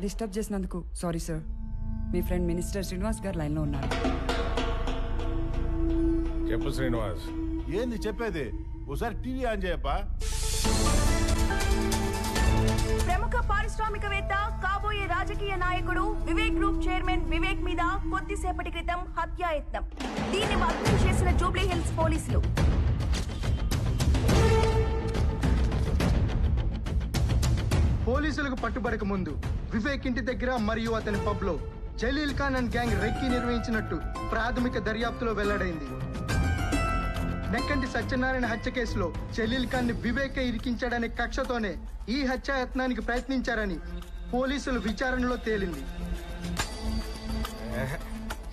Disturb చేసినందుకు sorry sir. మీ friend minister Srinivas గారు లైన్లో ఉన్నారు. చెప్పు శ్రీనివాస్. ఏంది చెప్పేది? ఒకసారి టీవీ ఆన్ చేయప్పా. ప్రముఖ పారిశ్రామికవేత్త, కాబోయే రాజకీయ నాయకుడు వివేక్ గ్రూప్ చైర్మన్ వివేక్ మీద కొద్దిసేపటి క్రితం హత్యాయత్నం. దీన్ని భగ్నం చేసిన జూబ్లీ హిల్స్ పోలీసులు. పోలీసులకు పట్టుబడక ముందు వివేక్ ఇంటి దగ్గర మరియు అతని పబ్ లో Jaleel Khan and gang recce నిర్వహించినట్టు ప్రాథమిక దర్యాప్తులో వెల్లడైంది. నెక్కంటి సత్యనారాయణ హత్య కేసులో జలీల్ ఖాన్ ని వివేక్ ఇరికించాడనే కక్షతోనే ఈ హత్యాయత్నానికి ప్రయత్నించారని పోలీసులు విచారణలో తేలింది.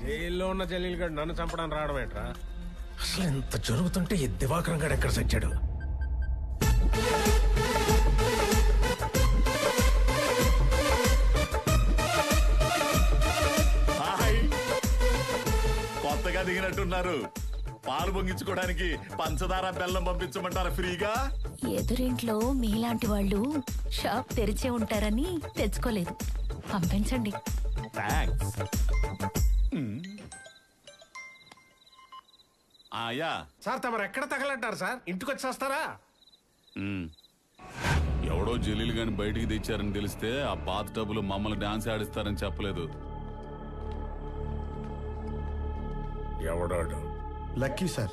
జైల్లో ఉన్న జలీల్ గడ్ నన్ను చంపడానికి రావడం ఏంట్రా? అసలు ఎంత జరుగుతుంటే ఈ దివాకరం గడ్ ఎక్కడ చచ్చాడు? కొత్తగా దిగినట్టున్నారు. పాలు పొంగించుకోవడానికి పంచదార బెల్లం పంపించమంటారా ఫ్రీగా? ఎదురింట్లో మీలాంటి వాళ్ళు షాప్ తెరిచే ఉంటారని తెచ్చుకోలేదు. పంపించండి. థాంక్స్. ఆయా సార్ తమరు ఎక్కడ తగలంటారు సార్? ఇంటికి వచ్చేస్తారా? ఎవడో జలీలు గాని బయటికి తెచ్చారని తెలిస్తే ఆ బాత్ టబ్బులు మమ్మల్ని డాన్స్ ఆడిస్తారని చెప్పలేదు. ఎవడాడు? Lucky sir.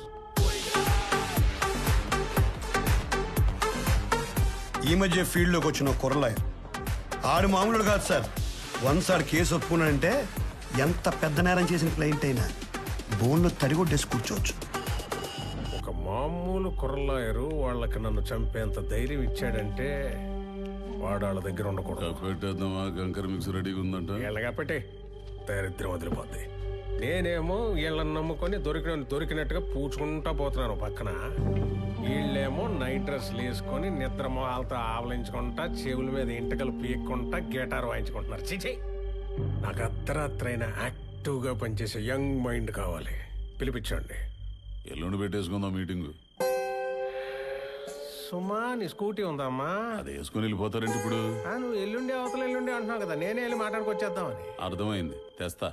ఈ మధ్య ఫీల్డ్లోకి వచ్చిన కుర్రలాయర్ ఆడు మామూలు కాదు సార్. వన్స్ ఆడు కేసు ఒప్పుకున్నాడంటే ఎంత పెద్ద నేరం చేసిన క్లయింట్ అయినా బోన్లో తడిగొట్టేసి కూర్చోవచ్చు. ఒక మామూలు కుర్రలాయరు వాళ్ళకి నన్ను చంపేంత ధైర్యం ఇచ్చాడంటే వాడు వాళ్ళ దగ్గర ఉండకూడదు. పెట్టేద్దామా? కంకర మిక్స్ రెడీగా ఉందంట. వీళ్ళగా పెట్టే దరిద్రం వదిలిపోద్ది. నేనేమో వీళ్ళని నమ్ముకొని దొరికినట్టుగా పూచుకుంటా పోతున్నాను పక్కన. వీళ్ళేమో నైట్ డ్రెస్లు వేసుకొని నిద్ర మొహాలతో ఆవలించుకుంటా, చెవుల మీద ఇంటకలు పీక్కుంటా గిటార్ వాయించుకుంటున్నారు. చిచి, నాకు అర్ధరాత్రైన యాక్టివ్గా పనిచేసే యంగ్ మైండ్ కావాలి. పిలిపించండి. ఎల్లుండి పెట్టేసుకుందాం మీటింగ్. సుమా, నీ స్కూటీ ఉందమ్మా? అది వేసుకుని వెళ్ళిపోతారంటే ఇప్పుడు. నువ్వు ఎల్లుండి అవతల ఎల్లుండి అంటున్నావు కదా, నేనే వెళ్ళి మాట్లాడుకొచ్చేద్దామని. అర్థమైంది, తెస్తా.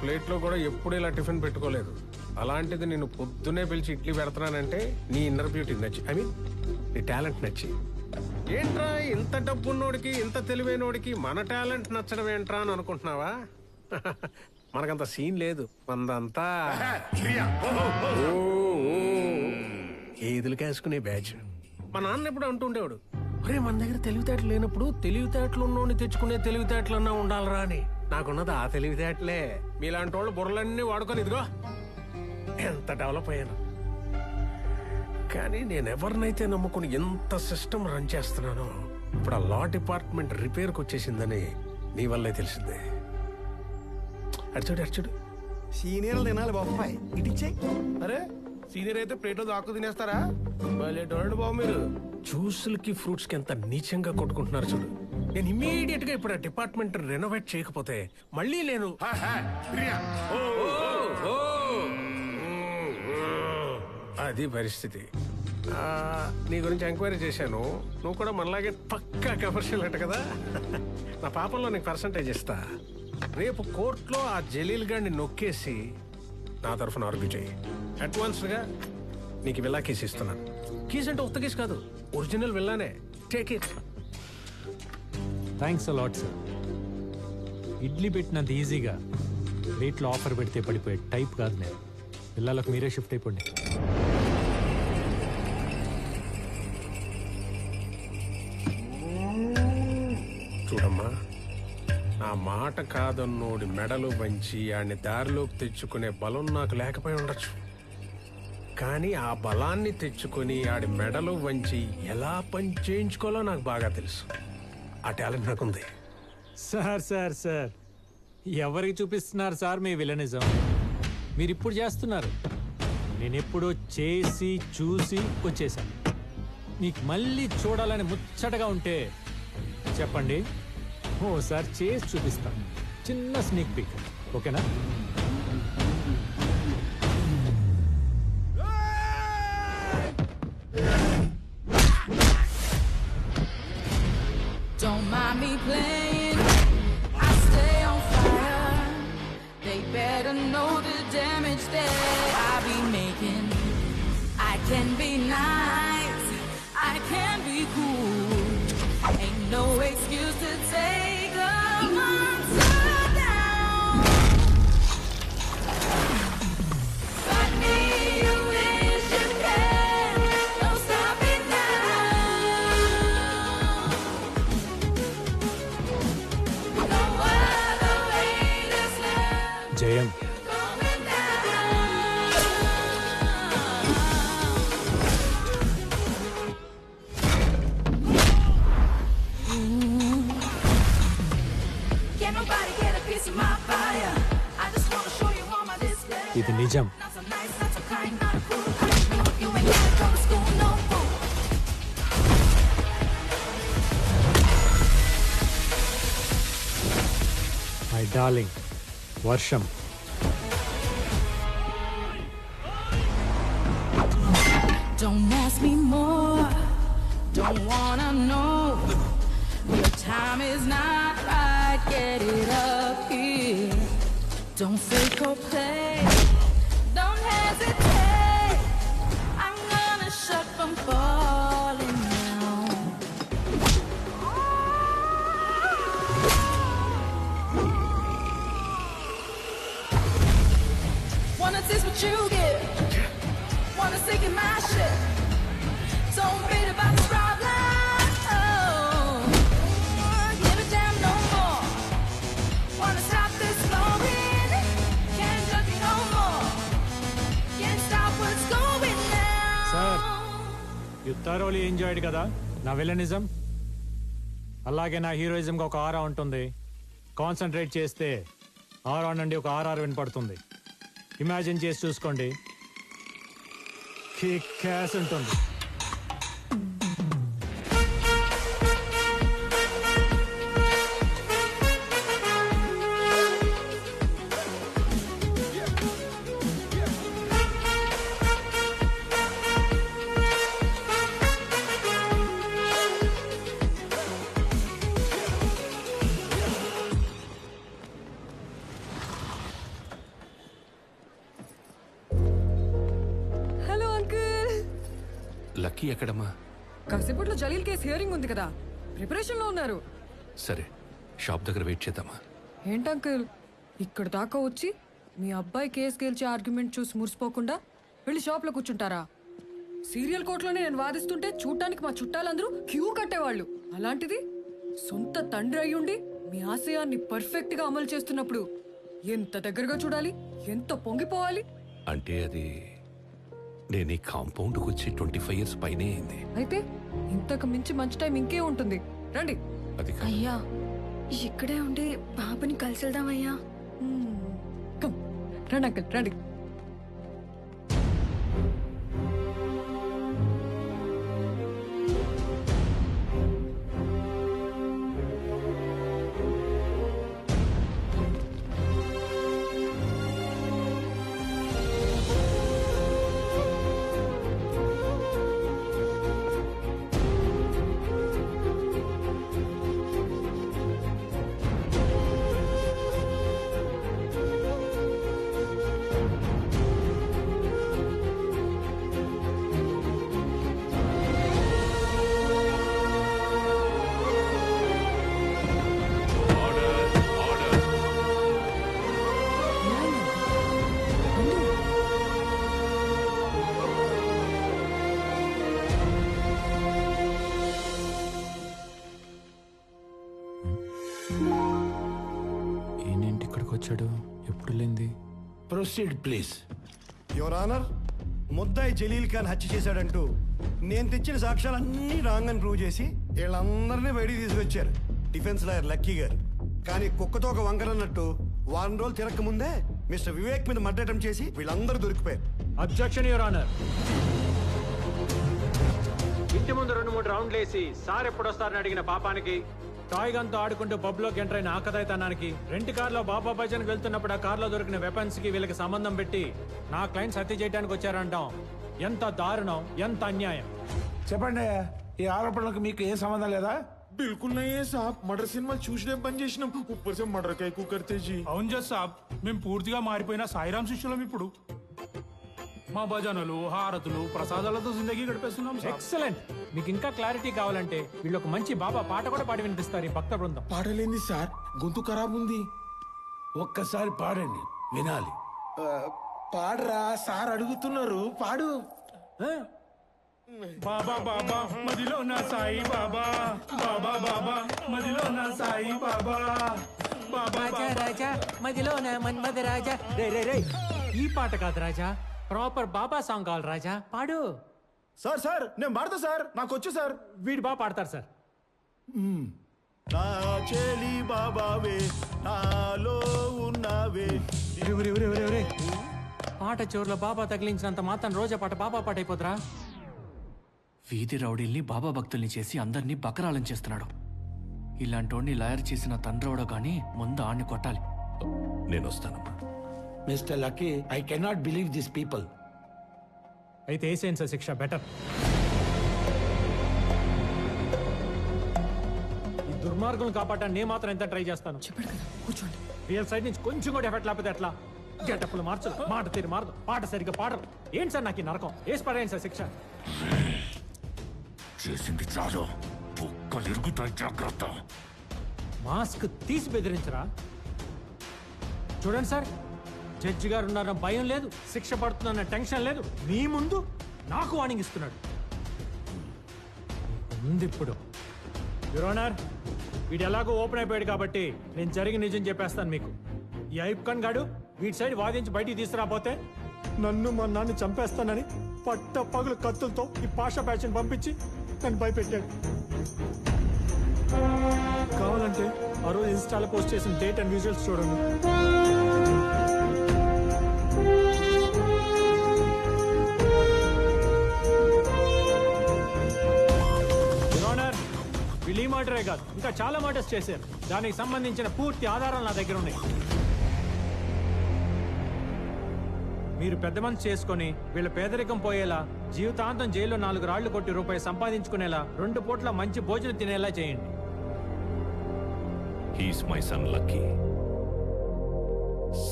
ప్లేట్లో కూడా ఎప్పుడు ఇలా టిఫిన్ పెట్టుకోలేదు. అలాంటిది నేను పొద్దునే పిలిచి ఇడ్లీ పెడుతున్నానంటే నీ ఇన్నర్ బ్యూటీ నచ్చి, ఐ మీన్ నీ టాలెంట్ నచ్చి. ఏంట్రా ఇంత డబ్బున్నోడికి, ఇంత తెలివైనోడికి మన టాలెంట్ నచ్చడం ఏంట్రా అని అనుకుంటున్నావా? మనకంత సీన్ లేదు. మనదంతా ఏదులు కాసుకునే బ్యాచ్. మా నాన్న ఎప్పుడు అంటుండేవాడు, ఒరే మన దగ్గర తెలివితేటలు లేనప్పుడు తెలివితేటలు ఉన్నోడిని తెచ్చుకునే తెలివితేటలన్నా ఉండాలరా అని. నాకున్నది ఆ తెలివితేటలే. మీలాంటి వాళ్ళు బుర్రలన్నీ వాడుకొని ఇదిగో ఎంత డెవలప్ అయ్యాను. కానీ నేను ఎవరినైతే నమ్ముకుని ఎంత సిస్టమ్ రన్ చేస్తున్నానో ఇప్పుడు ఆ లా డిపార్ట్మెంట్ రిపేర్కి వచ్చేసిందని నీ వల్లే తెలిసిందే. అడిచాడు సీనియర్లు తినాలి బాబాయ్, ఇటిచ్చాయి. అరే సీనియర్ అయితే ప్లేట్లో దాక్కు తినేస్తారా? బాబు మీరు జ్యూసులకి ఫ్రూట్స్ కి ఎంత నీచంగా కొట్టుకుంటున్నారు చూడు. నేను ఇమ్మీడియట్ గా ఇప్పుడు ఆ డిపార్ట్మెంట్ రెనోవేట్ చేయకపోతే మళ్ళీ నేను అది పరిస్థితి. నీ గురించి ఎంక్వైరీ చేశాను. నువ్వు కూడా మనలాగే పక్కా కమర్షియల్ అట కదా. నా పాపంలో నీకు పర్సంటేజ్ ఇస్తా. రేపు కోర్టులో ఆ జలీల్ గాడిని నొక్కేసి నా తరఫున ఆర్గ్యూ చేయి. అడ్వాన్స్ గా నీకు విల్లా కేసు ఇస్తున్నాను. కీస్ అంటే ఉత్త కేసు కాదు, ఒరిజినల్ విల్లానే. Take it. Thanks a lot sir. Idli పెట్టినంత ఈజీగా రేట్లో ఆఫర్ పెడితే పడిపోయే టైప్ కాదు నేను. పిల్లలకు మీరే షిఫ్ట్ అయిపోండి. చూడమ్మా, నా మాట కాదన్నోడి మెడలు వంచి ఆడిని దారిలోకి తెచ్చుకునే బలం నాకు లేకపోయి ఉండొచ్చు. కానీ ఆ బలాన్ని తెచ్చుకొని ఆడి మెడలు వంచి ఎలా పని చేయించుకోవాలో నాకు బాగా తెలుసు. ఆ టాలెంట్ నాకుంది. సార్ ఎవరికి చూపిస్తున్నారు సార్ మీ విలనిజం? మీరు ఇప్పుడు చేస్తున్నారు, నేను ఎప్పుడో చేసి చూసి వచ్చేసాను. మీకు మళ్ళీ చూడాలని ముచ్చటగా ఉంటే చెప్పండి, ఓసారి చేసి చూపిస్తాను. చిన్న స్నేక్ పిక్, ఓకేనా? Don't mind me playing, I stay on fire. They better know the damage that I be making. I can be nice, I can be cool. Ain't no excuse to take a monster down. Fight me, you wish you can. Don't stop it now. No other way to stand. జయం, Going down. Can nobody get a piece of my fire? I just wanna show you all my display. ఇది నిజం. Not so nice, not so kind, not cool. You ain't gotta go to school no more. My darling వర్షం. Don't ask me more, don't wanna know. Your time is not right, get it up here. Don't fake or play, don't hesitate. I'm gonna shut from falling down. Wanna taste what you get, wanna sink in my shit. Don't beat about this problem. Oh, give a damn no more. Wanna stop this flowing? Can't judge me no more. Can't stop what's going Sir. down. You thoroughly enjoyed కదా నా villainism? అలాగే నా హీరోయిజంగా ఒక ఆరా ఉంటుంది. Concentrate చేస్తే ఆరా నుండి ఒక RR వినపడుతుంది. ఇమాజిన్ చేసి చూసుకోండి, కిక్ యాస్ ఉంటుంది. Hello uncle. లక్కీ ఎక్కడమ్మా? కాసేపట్లో జలీల్ కేసు హియరింగ్ ఉంది కదా, ప్రిపరేషన్ లో ఉన్నారు. సరే, షాప్ దగ్గర వెయిట్ చేద్దామా? ఏంటి అంకుల్ ఇక్కడ దాకా వచ్చి మీ అబ్బాయి కేసు గెలిచే ఆర్గ్యుమెంట్ చూసి మురిసిపోకుండా వెళ్ళి షాప్ లో కూర్చుంటారా? సీరియల్ కోర్టులోనే నేను వాదిస్తుంటే చూడటానికి మా చుట్టాలందరూ క్యూ కట్టేవాళ్ళు. అలాంటిది సొంత తండ్రి అయ్యుండి మీ ఆశయాన్ని పర్ఫెక్ట్ గా అమలు చేస్తున్నప్పుడు ఎంత దగ్గరగా చూడాలి, ఎంత పొంగిపోవాలి. అంటే అది నేను ఈ కాంపౌండ్కి వచ్చి 25 years పైనే అయింది. అయితే ఇంతకు మించి మంచి టైం ఇంకే ఉంటుంది. రండి. అది కాదు. అయ్యా ఇక్కడే ఉండి బాబుని కలిసి వెళ్దామయ్యా. కమ్ రండి అంకుల్ రండి. ఏంటి ఇక్కడికి వచ్చాడు? ఎప్పుడు లేంది? Proceed please. యువర్ ఆనర్, ముద్దాయి జలీల్ ఖాన్ హత్య చేశాడంటూ నేను తెచ్చిన సాక్ష్యాలన్నీ రాంగ్ అని ప్రూవ్ చేసి వీళ్ళందరినీ బయటికి తీసుకొచ్చారు డిఫెన్స్ లాయర్ లక్కీ గారు. కానీ కుక్కతో ఒక వంకరన్నట్టు వారం రోజులు తిరక్క ముందే మిస్టర్ వివేక్ మీద మర్డర్ అటెంప్ట్ చేసి వీళ్ళందరూ దొరికిపోయారు. Objection your honour. ఇంటి ముందు 2-3 రౌండ్లు వేసి సార్ ఎప్పుడు వస్తారని అడిగిన పాపానికి, టాయ్ గన్ తో ఆడుకుంటూ పబ్ లోకి ఎంటర్ అయిన ఆకతాయితనానికి, రెంట్ కార్ లో బాబా భజన్ వెళ్తున్నప్పుడు ఆ కార్ లో దొరికిన వెపన్స్ కి వీళ్ళకి సంబంధం పెట్టి నా క్లయింట్స్ హత్య చేయడానికి వచ్చారంటాం. ఎంత దారుణం, ఎంత అన్యాయం. చెప్పండి, ఈ ఆరోపణలకు మీకు ఏ సంబంధం లేదా? बिल्कुल नहीं है साहब. मर्डर సినిమా చూసినే పని చేసినాం. ऊपर से मर्डर का ఎక్కువ करते जी. అవును జస్ సాబ్, మేము పూర్తిగా మారిపోయిన సాయిరాం శిష్యులం. ఇప్పుడు మా భజనలు, హారతులు, ప్రసాదాలతో జిందగీ గడిపేస్తున్నాం. ఎక్సలెంట్. మీకు ఇంకా క్లారిటీ కావాలంటే వీళ్ళు ఒక మంచి బాబా పాట కూడా పాడి వినిపిస్తారు ఈ భక్త బృందం. పాడలేంది సార్, గొంతు ఖరాబ్ ఉంది. ఒక్కసారి పాడండి, వినాలి. పాడరా సార్ అడుగుతున్నారు, పాడు. బాబా బాబా మదిలో నా సాయి బాబా, బాబా బాబా మదిలో నా సాయి బాబా, బాబా రాజా మదిలో నా మన్మథ రాజా. రే రే రే, ఈ పాట కాదు రాజా, ప్రాపర్ బాబా సాంగ్ కావాలి రాజా, పాడు. సార్ సార్ నేను పాడతా సార్, నాకు వచ్చు సార్. వీడు బాగా పాడతారు సార్. నా చెలి బాబావే నాలో ఉన్నావే. పాట చివరిలో బాబా తగిలించినంత మాత్రం రోజా పాట బాబా పాట అయిపోతురా? వీధి రౌడీల్ని బాబా భక్తుల్ని చేసి అందరినీ బకరాలం చేస్తున్నాడు. ఇలాంటోడిని లాయర్ చేసిన తండ్రవడో గానీ ముందు ఆడిని కొట్టాలి. నేను వస్తానమ్మా. Mister lucky, I cannot believe this people. అయితే వేసేయండి సార్ శిక్ష, బెటర్. ఈ దుర్మార్గులను కాపాడటానికి నేను మాత్రం ఎంత ట్రై చేస్తాను. చెప్పాడు కదా, కూర్చోండి. రియల్ సైడ్ నుంచి కొంచెం కూడా ఎఫెక్ట్ లేకపోతే ఎట్లా? గెటప్పులు మార్చరు, మాట తీరు మారదు, పాట సరిగ్గా పాడరు. ఏంటి సార్ నాకు ఈ నరకం? వేసి పడేయండి సార్ శిక్ష. చేసింది చాలు, బుక్కలు ఇరుగుతాయి, జాగ్రత్త. మాస్క్ తీసి బెదిరించరా? చూడండి సార్, జడ్జి గారు ఉన్నారన్న భయం లేదు, శిక్ష పడుతుందన్న టెన్షన్ లేదు. మీ ముందు నాకు వార్నింగ్ ఇస్తున్నాడు. ఉంది ఇప్పుడు. యువర్ ఆనర్, వీడు ఎలాగో ఓపెన్ అయిపోయాడు కాబట్టి నేను జరిగి నిజం చెప్పేస్తాను మీకు. ఈ ఐబ్ ఖాన్ గాడు వీడి సైడ్ వాదించి బయటికి తీసుకురాపోతే నన్ను మా నాన్న చంపేస్తానని పట్ట పగులు కత్తులతో ఈ పాషా బ్యాచ్ని పంపించి నన్ను భయపెట్టాడు. కావాలంటే ఆ రోజు ఇన్స్టాలో పోస్ట్ చేసిన డేట్ అండ్ విజువల్స్ చూడండి. వీళ్ళు ఈ మాటరే కాదు, ఇంకా చాలా మాటర్స్ చేశారు. దానికి సంబంధించిన పూర్తి ఆధారాలు నా దగ్గర ఉన్నాయి. మీరు పెద్ద మనసు చేసుకుని వీళ్ళ పేదరికం పోయేలా, జీవితాంతం జైల్లో 4 రాళ్లు కొట్టి రూపాయి సంపాదించుకునేలా, 2 పూట్ల మంచి భోజనం తినేలా చేయండి. He's my son lucky,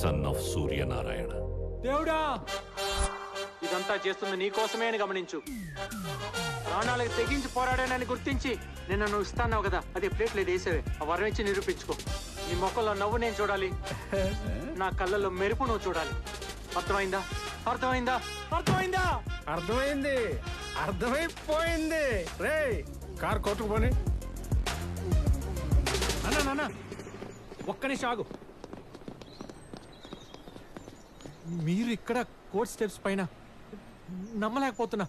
son of Suryanarayana. దేవుడా, ఇదంతా చేస్తుంది నీ కోసమే అని గమనించు. ప్రాణాలకు తెగించి పోరాడానని గుర్తించి నిన్న నువ్వు ఇస్తాన్నావు కదా, అది ప్లేట్లేదు వేసేవే. ఆ వరం ఇచ్చి నిరూపించుకో. నీ మొక్కల్లో నవ్వు నేను చూడాలి, నా కళ్ళల్లో మెరుపు నువ్వు చూడాలి. అర్థమైందా? అర్థమైందా? అర్థమైందా? అర్థమైంది, అర్థమైపోయింది. రే కార్ కొట్టుకుపోని. అన్నా ఒక్క నిమిషం ఆగు. మీరు ఇక్కడ కోర్ట్ స్టెప్స్ పైన నమ్మలేకపోతున్నా.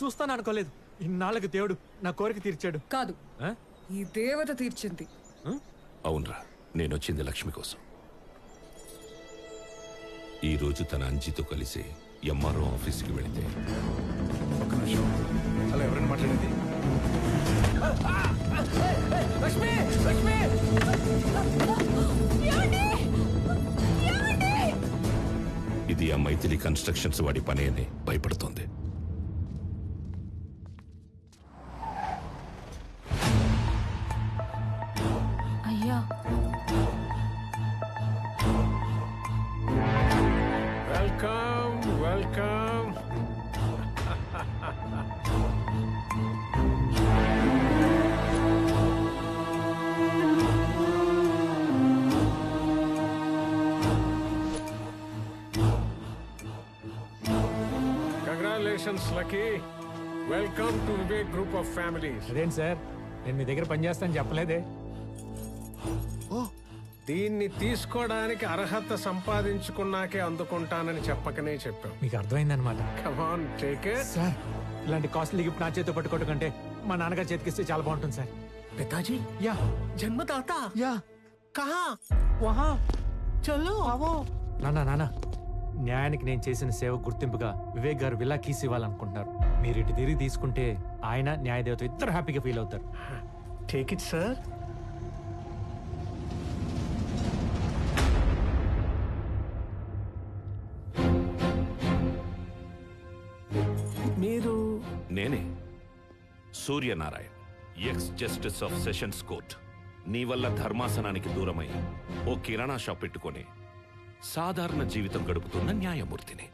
చూస్తాను అనుకోలేదు. ఇన్నాళ్ళకి దేవుడు నా కోరిక తీర్చాడు. కాదు, ఈ దేవత తీర్చింది. అవునరా, నేను వచ్చింది లక్ష్మి కోసం. ఈ రోజు తన అంజితో కలిసి ఎంఆర్ఓ ఆఫీస్కి వెళితే ఒక్క నిమిషం, అలా ఎవరైనా మాట్లాడింది? లక్ష్మి, లక్ష్మి! ఇది ఆ మైథిలి కన్స్ట్రక్షన్స్ వాడి పని అని భయపడుతోంది. అయ్యా, welcome welcome. Congratulations lucky. Welcome to Vivek group of families. అదేంటి సార్, నేను మీ దగ్గర పనిచేస్తాను చెప్పలేదే. దీన్ని తీసుకోవడానికి అర్హత సంపాదించుకున్నాకే అందుకుంటానని చెప్పకనే చెప్పాం. మీకు అర్థమైందనమాట. Come on take it. సార్ ఇలాంటి కాస్ట్లీ గిఫ్ట్ నా చేతితో పట్టుకోవడం కంటే మా నాన్నగారు చేతికిస్తే చాలా బాగుంటుంది సార్. పితాజీ యా జన్మదాత యా కహా వహా చలో నాన్న న్యాయానికి నేను చేసిన సేవ గుర్తింపుగా వివేక్ గారు విలా కీస్ ఇవ్వాలనుకుంటున్నారు. మీరు ఇటు తిరిగి తీసుకుంటే ఆయన న్యాయదేవత ఇద్దరు హ్యాపీగా ఫీల్ అవుతారు. Take it sir. మీరు నేనే Suryanarayan, X justice of sessions court. నీ వల్ల ధర్మాసనానికి దూరమై ఓ కిరాణా షాప్ పెట్టుకొని సాధారణ జీవితం గడుపుతున్న న్యాయమూర్తిని.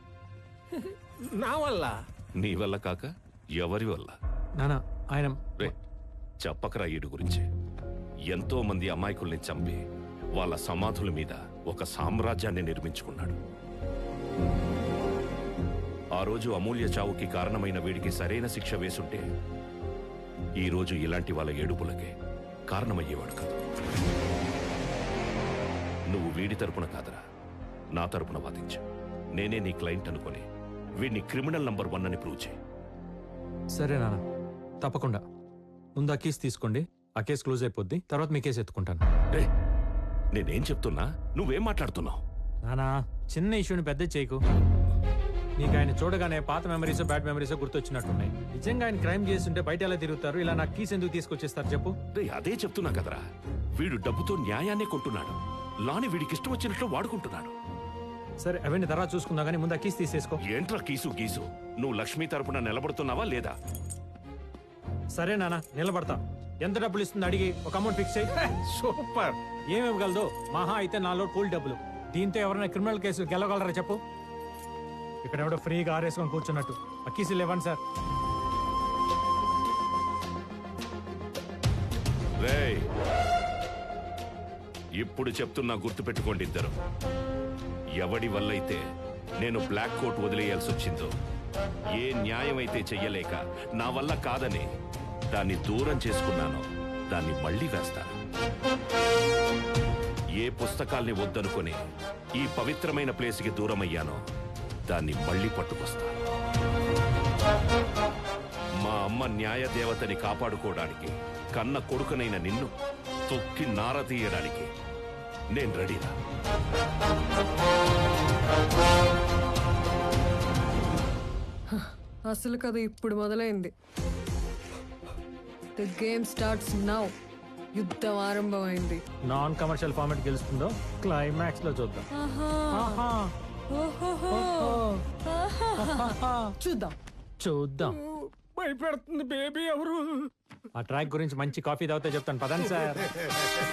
నా వల్ల? నీ వల్ల కాక ఎవరి వల్ల? నానా ఆయన రే చెప్పకరా ఈడు గురించి. ఎంతో మంది అమాయకుల్ని చంపి వాళ్ళ సమాధుల మీద ఒక సామ్రాజ్యాన్ని నిర్మించుకున్నాడు. ఆ రోజు అమూల్య చావుకి కారణమైన వీడికి సరైన శిక్ష వేసుంటే ఈ రోజు ఇలాంటి వాళ్ళ ఏడుపులకే కారణమయ్యేవాడు కాదు. నువ్వు వీడి తరపున కాదరా, నా తరపున వాదించు. నేనే నీ క్లయింట్ అనుకొని వీడిని క్రిమినల్ నంబర్ 1 అని ప్రూవ్ చేయి. సరే నాన్న తప్పకుండా. ముందు ఆ కేసు తీసుకోండి, ఆ కేసు క్లోజ్ అయిపోద్ది, తర్వాత మీ కేసు ఎత్తుకుంటాను. రే నేనేం చెప్తున్నా, నువ్వేం మాట్లాడుతున్నావు? నానా చిన్న ఇష్యూని పెద్ద చేయకు. నీకు ఆయన చూడగానే పాత మెమరీస్ బ్యాడ్ మెమరీస్ గుర్తొచ్చినట్టున్నాయి. నిజంగా ఆయన క్రైమ్ చేస్తుంటే బయట ఎలా తిరుగుతారు? ఇలా నాకు కీస్ ఎందుకు తీసుకొచ్చేస్తారు చెప్పు? రే అదే చెప్తున్నా కదరా, వీడు డబ్బుతో న్యాయాన్నే కొంటున్నాడు. లాని వీడికి ఇష్టం వచ్చినట్లు వాడుకుంటున్నాడు. సరే అవన్నీ తర్వాత చూసుకుందా కానీ ముందు ఆ కీస్ తీసేసుకో. ఏంట్రా కీసు గీసు? నువ్వు లక్ష్మి తరపున నిలబడుతున్నావా లేదా? సరే నాన్న నిలబడతా. ఎంత డబ్బులు ఇస్తుంది అడిగి ఒక అమౌంట్ ఫిక్స్ చేయి. సూపర్. ఏమివ్వగలదు? మహా అయితే 4 కూల్ డబ్బులు. దీంతో ఎవరైనా క్రిమినల్ కేసులు గెలవగలరా చెప్పు? ఇక్కడ ఎవడో ఫ్రీగా ఆరేసుకొని కూర్చున్నట్టు. ఆ కీసులు ఇవ్వండి సార్. రేయ్ ఇప్పుడు చెప్తున్నా, గుర్తుపెట్టుకోండి ఇద్దరు. ఎవడి వల్లైతే నేను బ్లాక్ కోట్ వదిలేయాల్సి వచ్చిందో, ఏ న్యాయం అయితే చెయ్యలేక నా వల్ల కాదని దాన్ని దూరం చేసుకున్నానో దాన్ని మళ్ళీ వేస్తాను. ఏ పుస్తకాల్ని వద్దనుకొని ఈ పవిత్రమైన ప్లేస్కి దూరమయ్యానో దాన్ని మళ్ళీ పట్టుకొస్తాను. మా అమ్మ న్యాయ దేవతని కాపాడుకోవడానికి కన్న కొడుకునైన నిన్ను తొక్కి నార తీయడానికి నేను రెడీరా. అసలు కథ ఇప్పుడు మొదలైంది. The game starts now. యుద్ధం ఆరంభమైంది. నాన్ కమర్షియల్ ఫార్మాట్ గెలుస్తుందో క్లైమాక్స్ లో చూద్దాం. చూద్దాం. భయపెడుతుంది బేబీ ఎవరు? ఆ ట్రాక్ గురించి మంచి కాఫీ తాగితే చెప్తాను పదండి సార్.